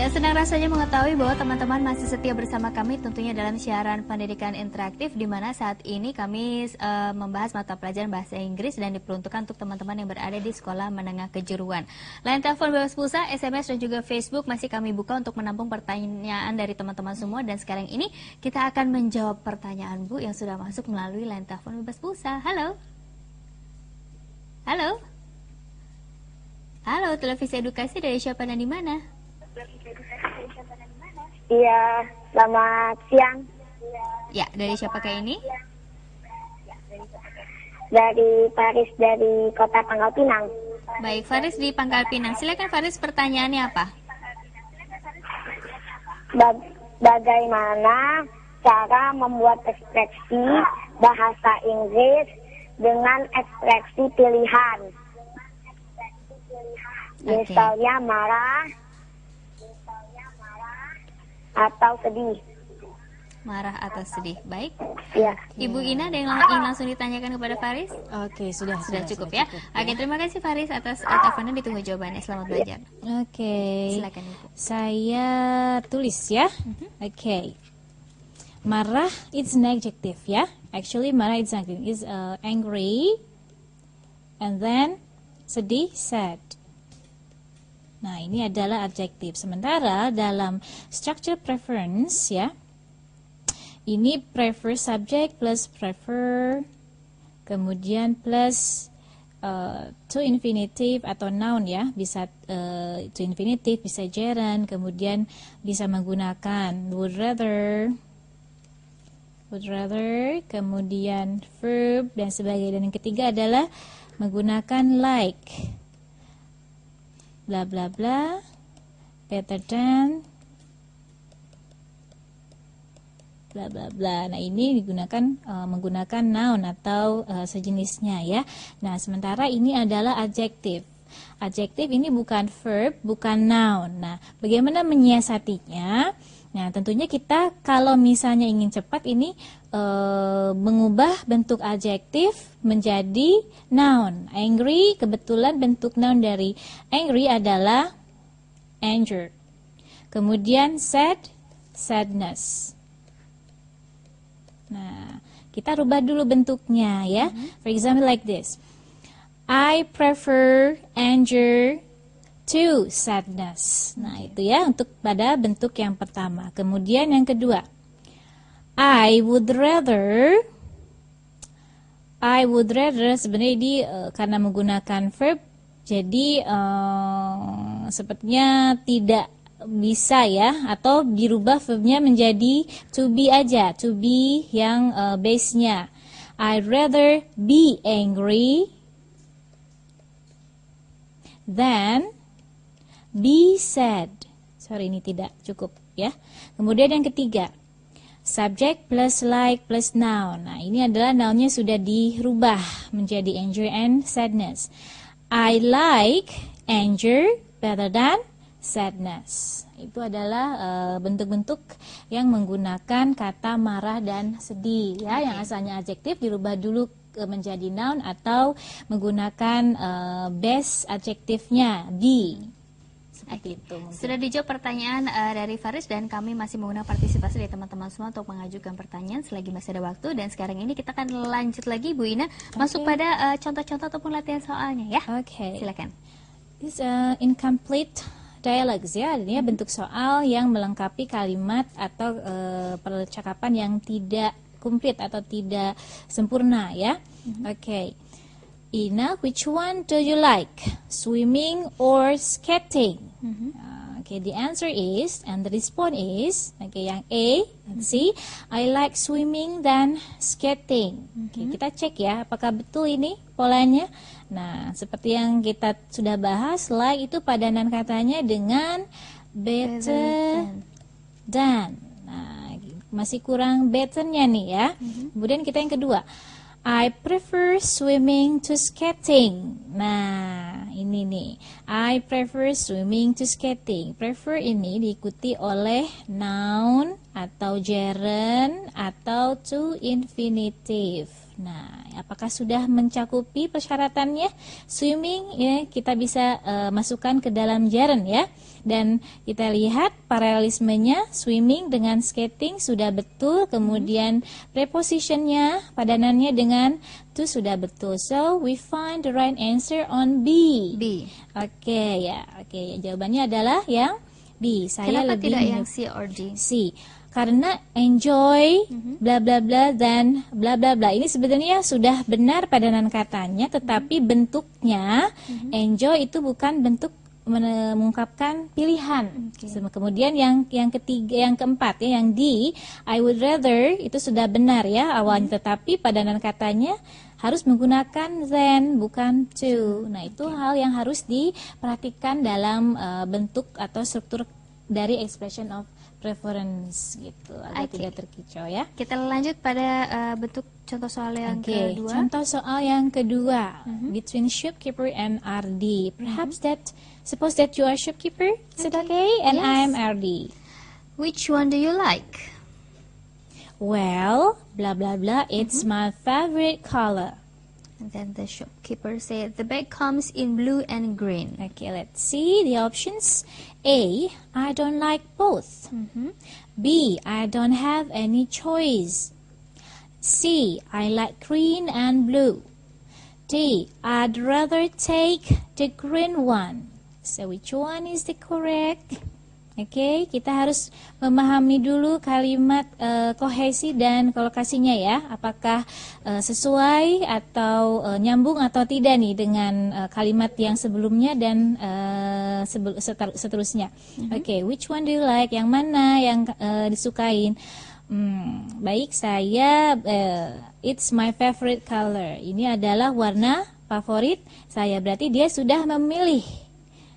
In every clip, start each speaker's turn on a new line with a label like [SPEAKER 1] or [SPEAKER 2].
[SPEAKER 1] Ya, senang rasanya mengetahui bahwa teman-teman masih setia bersama kami tentunya dalam siaran pendidikan interaktif, di mana saat ini kami membahas mata pelajaran bahasa Inggris dan diperuntukkan untuk teman-teman yang berada di sekolah menengah kejuruan. Line telepon bebas pulsa, SMS dan juga Facebook masih kami buka untuk menampung pertanyaan dari teman-teman semua, dan sekarang ini kita akan menjawab pertanyaan Bu yang sudah masuk melalui line telepon bebas pulsa. Halo. Halo. Halo, televisi edukasi, dari siapa dan di mana?
[SPEAKER 2] Iya, selamat siang.
[SPEAKER 1] Ya, dari siapa kayak ini?
[SPEAKER 2] Dari Faris dari Kota Pangkal Pinang.
[SPEAKER 1] Baik, Faris di Pangkal Pinang. Silakan Faris, pertanyaannya apa?
[SPEAKER 2] Bagaimana cara membuat ekspresi bahasa Inggris dengan ekspresi pilihan? Misalnya marah atau sedih.
[SPEAKER 1] Marah atau sedih. Baik.
[SPEAKER 2] Ya.
[SPEAKER 1] Ibu Ina, ada yang ingin langsung ditanyakan kepada Faris?
[SPEAKER 3] Oke, sudah
[SPEAKER 1] cukup ya. Oke, terima kasih Faris atas teleponnya, ditunggu jawabannya. Selamat belajar.
[SPEAKER 3] Oke.
[SPEAKER 1] Silakan Ibu.
[SPEAKER 3] Saya tulis ya. Oke. Marah it's an adjective ya. Actually marah it's something is angry, and then sedih sad. Nah, ini adalah adjektif. Sementara dalam structure preference ya, ini prefer subject plus prefer, kemudian plus to infinitive atau noun ya, bisa to infinitive, bisa gerund, kemudian bisa menggunakan would rather, kemudian verb dan sebagainya. Dan yang ketiga adalah menggunakan like, bla bla bla, better than, bla bla bla. Nah, ini digunakan menggunakan noun atau sejenisnya ya. Nah, sementara ini adalah adjektif. Adjektif ini bukan verb, bukan noun. Nah, bagaimana menyiasatinya? Nah, tentunya kita kalau misalnya ingin cepat ini mengubah bentuk adjektif menjadi noun. Angry, kebetulan bentuk noun dari angry adalah anger. Kemudian sad, sadness. Nah, kita rubah dulu bentuknya ya. For example like this. I prefer anger to sadness. Nah, itu ya untuk pada bentuk yang pertama. Kemudian yang kedua, I would rather sebenarnya ini karena menggunakan verb, jadi sepertinya tidak bisa ya, atau dirubah verbnya menjadi to be aja, to be yang base-nya. I'd rather be angry than be sad. Sorry, ini tidak cukup ya. Kemudian yang ketiga, subject plus like plus noun. Nah, ini adalah nounnya sudah dirubah menjadi anger and sadness. I like anger better than sadness. Itu adalah bentuk-bentuk yang menggunakan kata marah dan sedih ya. Yang asalnya adjektif dirubah dulu menjadi noun atau menggunakan base adjektifnya be. Seperti itu mungkin.
[SPEAKER 1] Sudah dijawab pertanyaan dari Faris, dan kami masih menggunakan partisipasi dari teman-teman semua untuk mengajukan pertanyaan selagi masih ada waktu. Dan sekarang ini kita akan lanjut lagi, Bu Ina, masuk pada contoh-contoh ataupun latihan soalnya ya.
[SPEAKER 3] Oke.
[SPEAKER 1] Silakan.
[SPEAKER 3] This incomplete dialogues ya, artinya bentuk soal yang melengkapi kalimat atau percakapan yang tidak komplit atau tidak sempurna ya. Oke. Ina, which one do you like? Swimming or skating? Okay, the answer is, and the response is, okay, yang A, let's see, I like swimming than skating. Okay, kita cek ya, apakah betul ini polanya. Nah, seperti yang kita sudah bahas, like itu padanan katanya dengan better than. Nah, masih kurang betternya nih ya. Kemudian kita yang kedua, I prefer swimming to skating. Nah, ini nih. I prefer swimming to skating. Prefer ini diikuti oleh noun atau gerund atau to infinitive. Nah, apakah sudah mencakupi persyaratannya? Swimming ya kita bisa masukkan ke dalam gerund ya. Dan kita lihat paralelismenya swimming dengan skating sudah betul, kemudian prepositionnya padanannya dengan to sudah betul. So we find the right answer on B.
[SPEAKER 1] B.
[SPEAKER 3] Oke ya, jawabannya adalah yang B. Saya
[SPEAKER 1] Kenapa
[SPEAKER 3] lebih
[SPEAKER 1] tidak yang C or D?
[SPEAKER 3] C. Karena enjoy bla bla bla dan bla bla bla ini sebenarnya sudah benar padanan katanya, tetapi bentuknya enjoy itu bukan bentuk mengungkapkan pilihan. Kemudian yang ketiga, yang keempat ya, yang D, I would rather itu sudah benar ya awalnya, tetapi padanan katanya harus menggunakan than bukan to. Nah, itu hal yang harus diperhatikan dalam bentuk atau struktur dari expression of preference gitu, agar tidak terkicau ya.
[SPEAKER 1] Kita lanjut pada bentuk contoh soal yang kedua.
[SPEAKER 3] Contoh soal yang kedua, between shopkeeper and RD. Perhaps suppose that you are shopkeeper, is it okay? And
[SPEAKER 1] Yes.
[SPEAKER 3] I'm RD.
[SPEAKER 1] Which one do you like?
[SPEAKER 3] Well, blah blah blah, it's my favorite color.
[SPEAKER 1] And then the shopkeeper said, the bag comes in blue and green.
[SPEAKER 3] Okay, let's see the options. A, I don't like both. B, I don't have any choice. C, I like green and blue. D, I'd rather take the green one. So which one is the correct? Oke, kita harus memahami dulu kalimat kohesi dan kolokasinya ya. Apakah sesuai atau nyambung atau tidak nih dengan kalimat yang sebelumnya dan seterusnya. Oke, which one do you like? Yang mana yang disukain? Baik, saya it's my favorite color. Ini adalah warna favorit saya. Berarti dia sudah memilih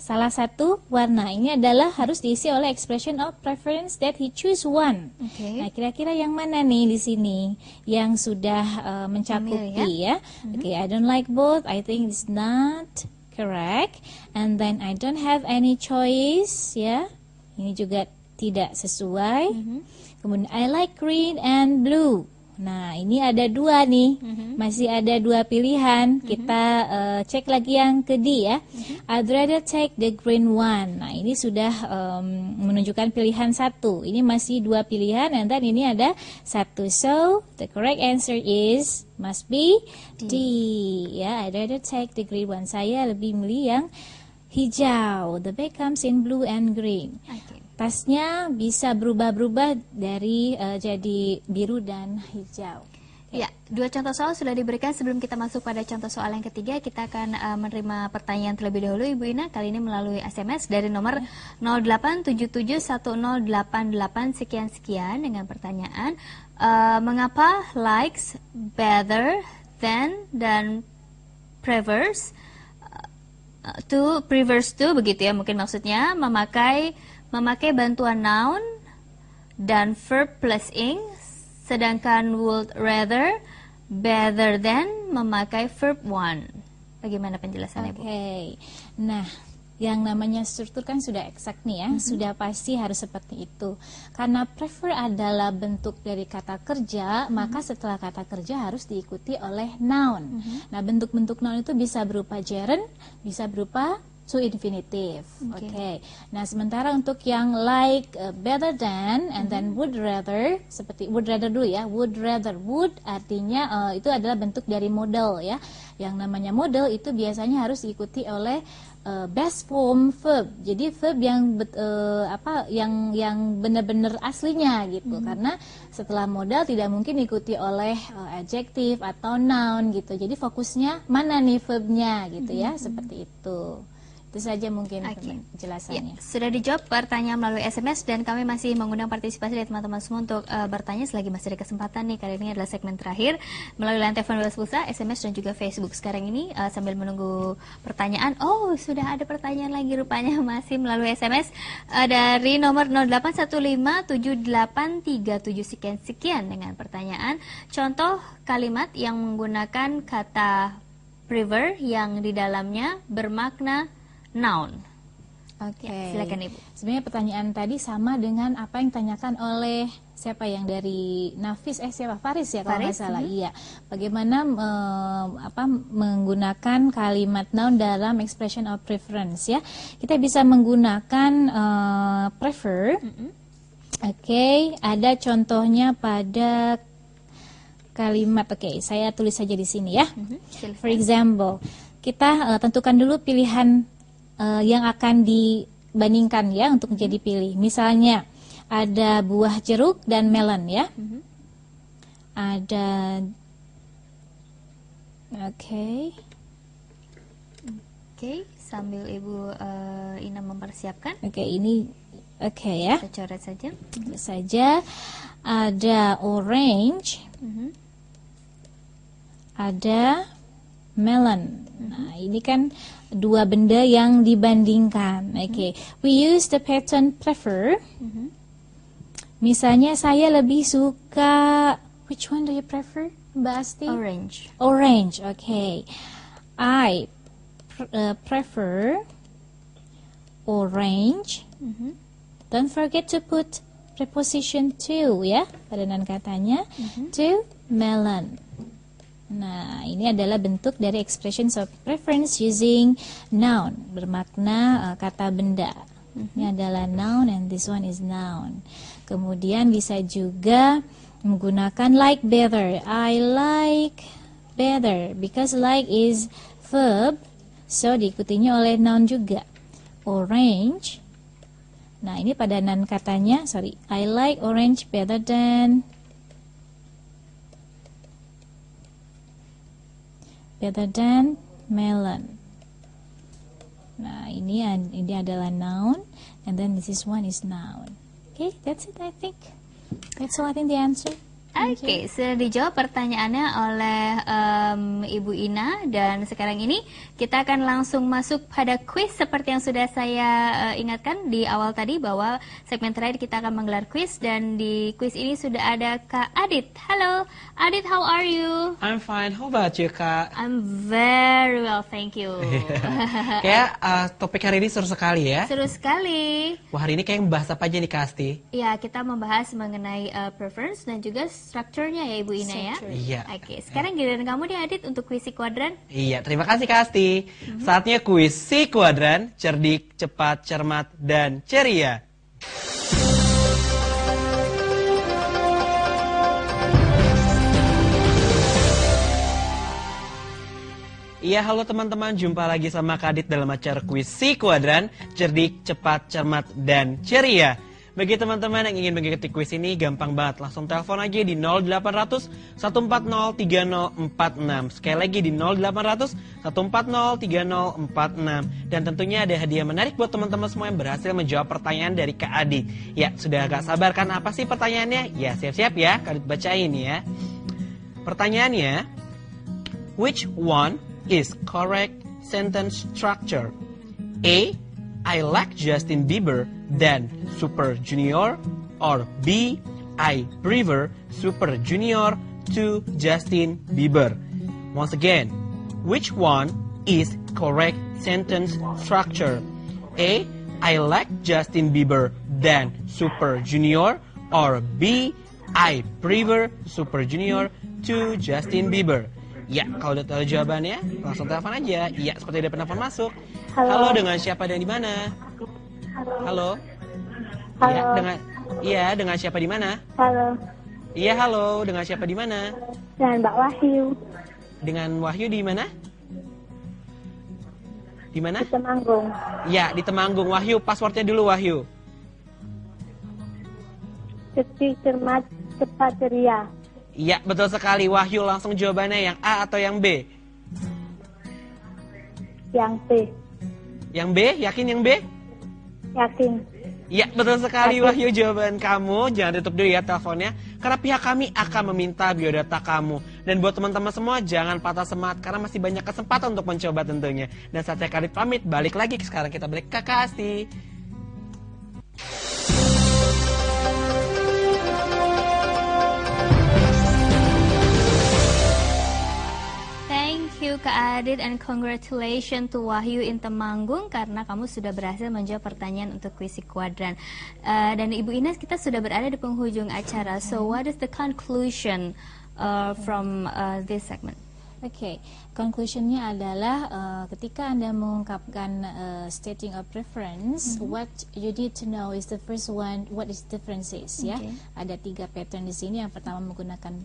[SPEAKER 3] salah satu warna. Ini adalah harus diisi oleh expression of preference that he choose one.
[SPEAKER 1] Okay.
[SPEAKER 3] Nah, kira-kira yang mana nih di sini yang sudah mencakupi ya? Okay, I don't like both. I think it's not correct. And then I don't have any choice ya. Ini juga tidak sesuai. Kemudian I like green and blue. Nah, ini ada dua nih, masih ada dua pilihan. Kita cek lagi yang ke D ya. I'd rather take the green one. Nah, ini sudah menunjukkan pilihan satu. Ini masih dua pilihan, and then ini ada satu. So, the correct answer is must be D. Ya, I'd rather take the green one. Saya lebih milih yang hijau. The bag comes in blue and green.
[SPEAKER 1] Okay.
[SPEAKER 3] Tasnya bisa berubah-berubah dari jadi biru dan hijau.
[SPEAKER 1] Ya, dua contoh soal sudah diberikan. Sebelum kita masuk pada contoh soal yang ketiga, kita akan menerima pertanyaan terlebih dahulu, Ibu Ina. Kali ini melalui SMS dari nomor 08771088 sekian-sekian dengan pertanyaan, mengapa likes, better, than, dan prefers to begitu ya, mungkin maksudnya memakai bantuan noun dan verb plus ing, sedangkan would rather, better than memakai verb one. Bagaimana penjelasannya, Bu?
[SPEAKER 3] Oke. Nah, yang namanya struktur kan sudah eksak nih ya, sudah pasti harus seperti itu. Karena prefer adalah bentuk dari kata kerja, maka setelah kata kerja harus diikuti oleh noun. Nah, bentuk-bentuk noun itu bisa berupa gerund, bisa berupa to infinitive. Oke. Nah, sementara untuk yang like, better than, and then would rather, seperti would rather dulu ya. Would rather, would artinya itu adalah bentuk dari model ya. Yang namanya model itu biasanya harus diikuti oleh best form verb. Jadi verb yang benar-benar aslinya gitu. Karena setelah modal tidak mungkin diikuti oleh adjective atau noun gitu. Jadi fokusnya mana nih verbnya gitu ya, seperti itu. Itu saja mungkin penjelasannya.
[SPEAKER 1] Ya, sudah dijawab pertanyaan melalui SMS dan kami masih mengundang partisipasi dari teman-teman semua untuk bertanya selagi masih ada kesempatan nih. Kali ini adalah segmen terakhir melalui line telepon bebas pulsa, SMS dan juga Facebook. Sekarang ini sambil menunggu pertanyaan, sudah ada pertanyaan lagi rupanya masih melalui SMS dari nomor 08157837 sekian dengan pertanyaan contoh kalimat yang menggunakan kata prefer yang di dalamnya bermakna noun.
[SPEAKER 3] Oke.
[SPEAKER 1] Ya, silakan Ibu.
[SPEAKER 3] Sebenarnya pertanyaan tadi sama dengan apa yang ditanyakan oleh siapa yang dari Nafis, siapa Faris ya kalau nggak
[SPEAKER 1] Faris,
[SPEAKER 3] salah. Iya. Bagaimana menggunakan kalimat noun dalam expression of preference ya? Kita bisa menggunakan prefer. Oke, ada contohnya pada kalimat. Oke, saya tulis saja di sini ya.
[SPEAKER 1] Silakan.
[SPEAKER 3] For example, kita tentukan dulu pilihan yang akan dibandingkan ya untuk menjadi pilih. Misalnya ada buah jeruk dan melon ya. Ada Oke,
[SPEAKER 1] sambil Ibu Ina mempersiapkan,
[SPEAKER 3] ini ya.
[SPEAKER 1] kita coret saja.
[SPEAKER 3] Saja ada orange, ada melon. Nah, ini kan dua benda yang dibandingkan. Oke, we use the pattern prefer. Misalnya saya lebih suka, which one do you prefer, Mbak Asti?
[SPEAKER 1] Orange.
[SPEAKER 3] Orange, okay. I prefer orange. Don't forget to put preposition to ya, pada nan katanya, to melon. Nah, ini adalah bentuk dari expressions of preference using noun, bermakna kata benda. Ini adalah noun and this one is noun. Kemudian bisa juga menggunakan like better. I like better because like is verb, so diikutinya oleh noun juga. Orange. Nah, ini pada nan katanya, I like orange better than melon. Nah, ini adalah noun, and then this one is noun. Okay, that's it I think. That's all I think the answer.
[SPEAKER 1] Oke, sudah dijawab pertanyaannya oleh Ibu Ina, dan sekarang ini kita akan langsung masuk pada quiz seperti yang sudah saya ingatkan di awal tadi bahwa segmen terakhir kita akan menggelar quiz, dan di quiz ini sudah ada Kak Adit. Halo, Adit, how are you?
[SPEAKER 4] I'm fine. How about you, Kak?
[SPEAKER 1] I'm very well, thank you.
[SPEAKER 4] Kayak topik hari ini seru sekali ya.
[SPEAKER 1] Seru sekali.
[SPEAKER 4] Wah, hari ini kayak membahas apa aja nih, Kak Asti?
[SPEAKER 1] Ya, kita membahas mengenai preference dan juga strukturnya ya Ibu Ina ya.
[SPEAKER 4] Iya.
[SPEAKER 1] Oke, sekarang giliran kamu deh Adit untuk kuis si kuadran.
[SPEAKER 4] Iya, terima kasih Kak Asti. Saatnya kuis si kuadran, cerdik, cepat, cermat, dan ceria. Iya, halo teman-teman, jumpa lagi sama Kak Adit dalam acara kuis si kuadran, cerdik, cepat, cermat, dan ceria. Bagi teman-teman yang ingin mengikuti kuis ini, gampang banget. Langsung telepon aja di 0800 140 3046. Sekali lagi di 0800 140 3046. Dan tentunya ada hadiah menarik buat teman-teman semua yang berhasil menjawab pertanyaan dari Kak Adit. Ya, sudah agak sabar kan apa sih pertanyaannya? Ya, siap-siap ya, Kak Adit bacain ya. Pertanyaannya, which one is correct sentence structure? A. I like Justin Bieber than Super Junior, or B. I prefer Super Junior to Justin Bieber. Once again, which one is correct sentence structure? A. I like Justin Bieber than Super Junior, or B. I prefer Super Junior to Justin Bieber. Ya, kalau udah tahu jawabannya, langsung telepon aja. Iya, seperti ada penelpon masuk. Halo, dengan siapa dan di mana? Halo.
[SPEAKER 2] Halo.
[SPEAKER 4] Dengan siapa di mana?
[SPEAKER 2] Halo.
[SPEAKER 4] Iya, halo, dengan siapa di mana?
[SPEAKER 2] Dengan Mbak Wahyu.
[SPEAKER 4] Dengan Wahyu di mana? Di mana?
[SPEAKER 2] Di Temanggung.
[SPEAKER 4] Iya, di Temanggung. Wahyu, passwordnya dulu Wahyu.
[SPEAKER 2] Cerdik, cermat, cepat, ceria.
[SPEAKER 4] Iya, betul sekali. Wahyu, langsung jawabannya yang A atau yang B?
[SPEAKER 2] Yang B.
[SPEAKER 4] Yang B? Yakin yang B?
[SPEAKER 2] Yakin.
[SPEAKER 4] Iya, betul sekali Wahyu, jawaban kamu. Jangan tutup dulu ya teleponnya, karena pihak kami akan meminta biodata kamu. Dan buat teman-teman semua, jangan patah semangat, karena masih banyak kesempatan untuk mencoba tentunya. Dan saatnya Kak Adit pamit, balik lagi. Sekarang kita balik ke Kak Asti.
[SPEAKER 1] Thank you Kak Adit and congratulations to Wahyu in Temanggung karena kamu sudah berhasil menjawab pertanyaan untuk kuis kuadran. Dan Ibu Ines, kita sudah berada di penghujung acara. So what is the conclusion from this segment?
[SPEAKER 3] Oke, conclusionnya adalah ketika Anda mengungkapkan stating a preference, what you need to know is the first one, what is differences, ya. Ada 3 pattern di sini. Yang pertama menggunakan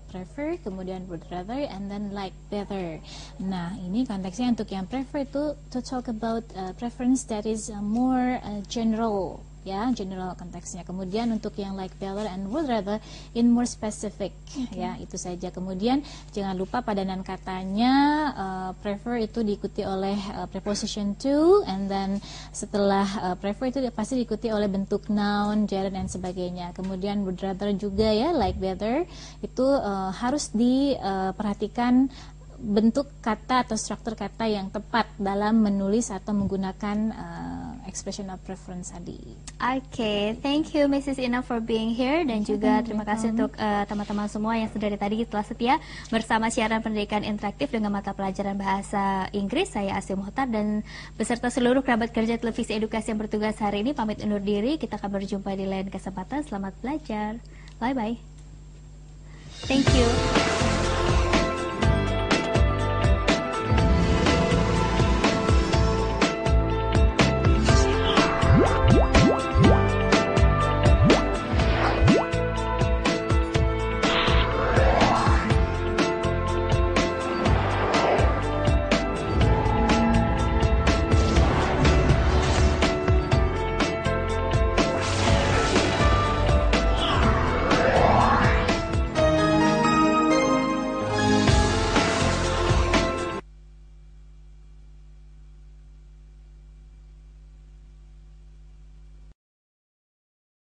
[SPEAKER 3] prefer, kemudian would rather, and then like better. Nah, ini konteksnya untuk yang prefer itu to talk about preference that is more general, ya, general konteksnya. Kemudian untuk yang like better and would rather in more specific, ya, itu saja. Kemudian jangan lupa padanan katanya prefer itu diikuti oleh preposition to, and then setelah prefer itu pasti diikuti oleh bentuk noun, gerund dan sebagainya. Kemudian would rather juga, ya, like better itu harus diperhatikan bentuk kata atau struktur kata yang tepat dalam menulis atau menggunakan expression of preference tadi.
[SPEAKER 1] Oke, thank you Mrs. Ina for being here dan juga terima kasih untuk teman-teman semua yang sudah dari tadi telah setia bersama siaran pendidikan interaktif dengan mata pelajaran bahasa Inggris. Saya Asy Muhtar dan beserta seluruh kerabat kerja televisi edukasi yang bertugas hari ini pamit undur diri. Kita akan berjumpa di lain kesempatan. Selamat belajar. Bye bye. Thank you.